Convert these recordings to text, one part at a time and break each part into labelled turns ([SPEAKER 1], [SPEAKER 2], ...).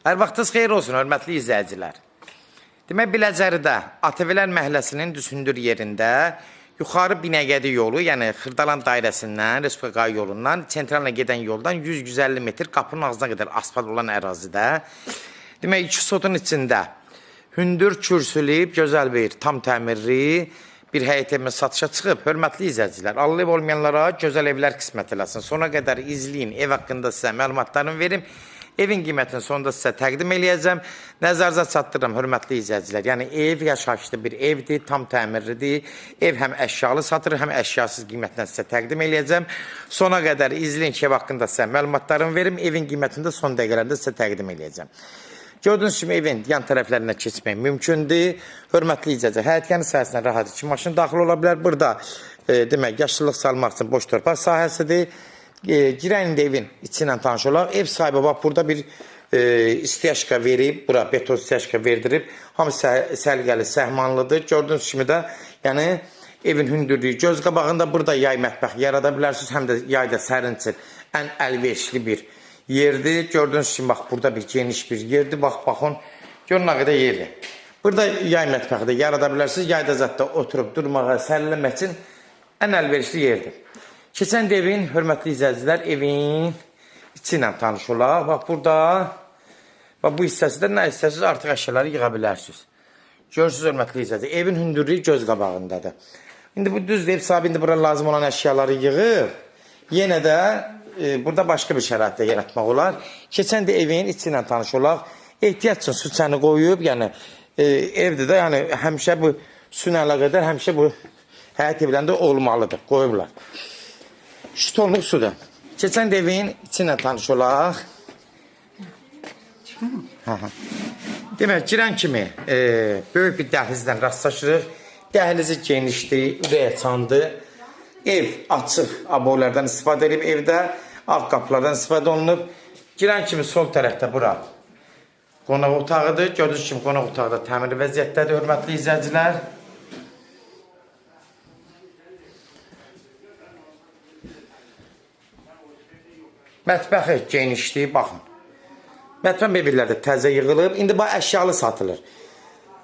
[SPEAKER 1] Hər vaxtınız xeyir olsun, hörmətli izləyicilər. Demək, Biləcəridə ATV-lər məhəlləsinin Düsündür yerində yuxarı Binəqədi yolu, yəni Xırdalan dairəsindən, Respublika yolundan, sentralına gedən yoldan 100-150 metr qapının ağzına qədər asfalt olan ərazidə. Demək, 2 sotun içində hündür, kürsülüyüb, gözəl bir, tam təmirli bir həyət evimiz satışa çıxıb. Hörmətli izləyicilər, Allah ev olmayanlara gözəl evlər qismət eləsin. Sona qədər izləyin, ev haqqında sizə məlumatlarını verim. Evin qiymətini sonunda sizə təqdim eləyəcəm. Nəzərinizə çatdırıram, hörmətli izləyicilər. Yəni, ev yaşayışlı bir evdir, tam təmirlidir. Ev həm əşyalı satır, həm əşyasız qiymətlə sizə təqdim eləyəcəm. Sona qədər izləyin ki, ev haqqında sizə məlumatlarını verim. Evin qiymətini də son dəqiqələrində sizə təqdim eləyəcəm. Gördüyünüz kimi evin yan tərəflərinə keçmək mümkündür. Hörmətli izləyicilər, həyətyanı sahəsində rahat 2 maşın daxil ola bilər. Burada, demək, yaşıllıq salmaq üçün boş torpaq sahəsidir. Girən indi evin içi ilə tanış olaq. Ev sahibi bax, burada bir istiyaşka verib, bura beton istiyaşka verdirib. Hamı səlqəli, səhmanlıdır. Gördüyünüz kimi də, yəni, evin hündürlüyü göz qabağında. Burada yay mətbəx yarada bilərsiniz. Həm də yayda sərin üçün ən əlverişli bir yerdir. Gördüyünüz kimi, bax, burada bir geniş bir yerdir. Bax, baxın, görün nə qədər yerdir. Burada yay mətbəxi də yarada bilərsiniz. Yayda zətdə oturub durmağa, sərinləmək üçün ən əlverişli yerdir. Keçən də evin, hörmətli izləyicilər, evin içi ilə tanış olaq. Bax, burada bu hissəsidə nə hissəsiz artıq əşyaları yığa bilərsiniz. Görürsünüz, hörmətli izləyicilər, evin hündürlüyü göz qabağındadır. İndi bu düzdür, ev sahibi indi bura lazım olan əşyaları yığıb. Yenə də burada başqa bir şəraitdə yaratmaq olar. Keçən də evin içi ilə tanış olaq. Ehtiyat üçün su çəni qoyub, yəni evdə də yəni, həmişə bu su ilə əlaqədar həmişə bu həyət evlərində olmalıdır, qoyublar. Ştonluq sudur. Keçən evin içi ilə tanış olaq. Demək, girən kimi böyük bir dəhlizdən rastlaşırıq. Dəhlizi genişdir, ürəyə-çandır. Ev açıq aboylardan istifadə edib evdə. Ağ qapılardan istifadə olunub. Girən kimi sol tərəfdə bura qonaq otağıdır. Gördüyünüz kimi qonaq otağı da təmirli vəziyyətdədir, hörmətli izləyicilər. Mətbəxi genişdir, baxın. Mətbəx mebelləri də təzə yığılıb. İndi bax, əşyalı satılır.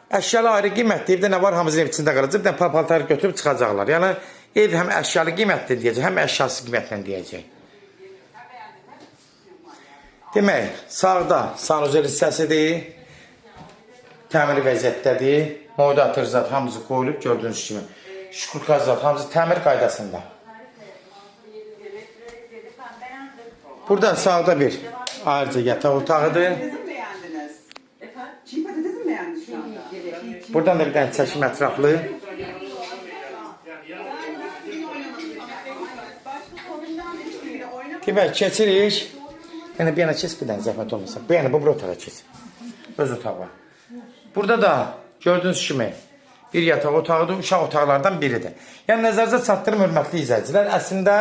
[SPEAKER 1] Əşyalı ayrı qiymətdir. Evdə nə var, hamısının ev içində qalacaq. Bir də paltarı götürüb çıxacaqlar. Yəni, ev həm əşyalı qiymətdir deyəcək, həm əşyasız qiymətlə deyəcək. Demək, sağda sanuzel hissəsidir. Təmiri vəziyyətdədir. Modator zat hamısı qoyulub, gördüyünüz kimi. Şükurka zat hamısı təmir qaydasında. Burada sağda bir ayrıca yataq otağıdır. Buradan da bir dənə çəkim ətraflı. Demək, keçirik. Yəni, bir yana keç, bir dənə zəhmət olmasa. Bu yana, bu otağa keç. Öz otağı. Burada da gördüyünüz kimi bir yataq otağıdır, uşaq otaqlardan biridir. Yəni, nəzərinizə çatdırım, hörmətli izləyicilər. Əslində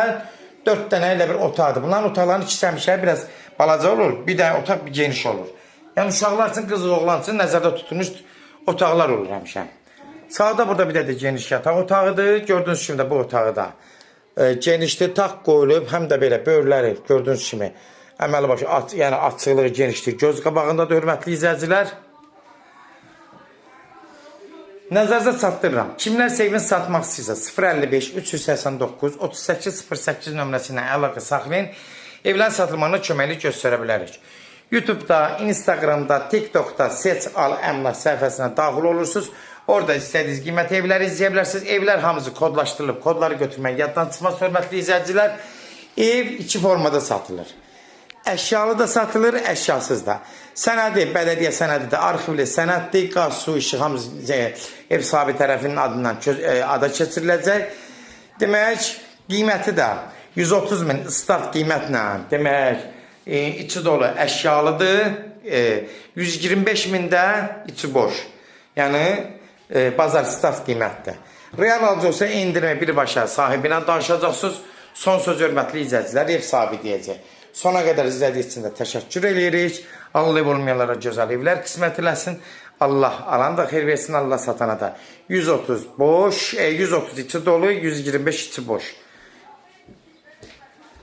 [SPEAKER 1] 4 dənə elə bir otaqdır. Bunların otaqlarını ikisəmişə biraz balaca olur. Bir dənə otaq bir geniş olur. Yəni, uşaqlar üçün, qız oğlan üçün nəzərdə tutulmuş otaqlar olur həmişə. Sağda burada bir də geniş yataq otağıdır. Gördüyünüz kimi də bu otağı da genişdir. Taq qoyulub, həm də belə böyürləri gördüyünüz kimi əməli başı, yəni açıqlığı genişdir. Göz qabağındadır, hörmətli izləyicilər. Nəzərinizə çatdırıram. Kimlər evini satmaq istəyirsə 055 389 3808 nömrəsi ilə əlaqə saxlayın. Evlərin satılmağına köməklik göstərə bilərik. YouTube'da, Instagram'da, TikTok'da Seç Al Əmlak səhifəsinə daxil olursunuz. Orada istədiyiniz qiymət evləri izləyə bilərsiniz. Evlər hamısı kodlaşdırılıb, kodları götürmək yaddan çıxmaz, hörmətli izləyicilər. Ev 2 formada satılır. Əşyalı da satılır, əşyasız da. Sənədi, bələdiyyə sənədi də arxivli sənəddir. Qaz, su, işıq hamısı ev sahibi tərəfinin adından ada keçiriləcək. Demək, qiyməti də 130 min start qiymətlə, demək, içi dolu əşyalıdır. 125 min də içi boş. Yəni, bazar start qiymətdir. Real alıcı olsa indirmə birbaşa sahibinə danışacaqsınız. Son söz, hörmətli izləyicilər, ev sahibi deyəcək. Sona qədər izlədiyiniz üçün də təşəkkür edirik. Allah ev olmayanlara gözəl evlər qismət eləsin. Allah alan da xeyir versin, Allah satana da. 130 boş, 130 içi dolu, 125 içi boş.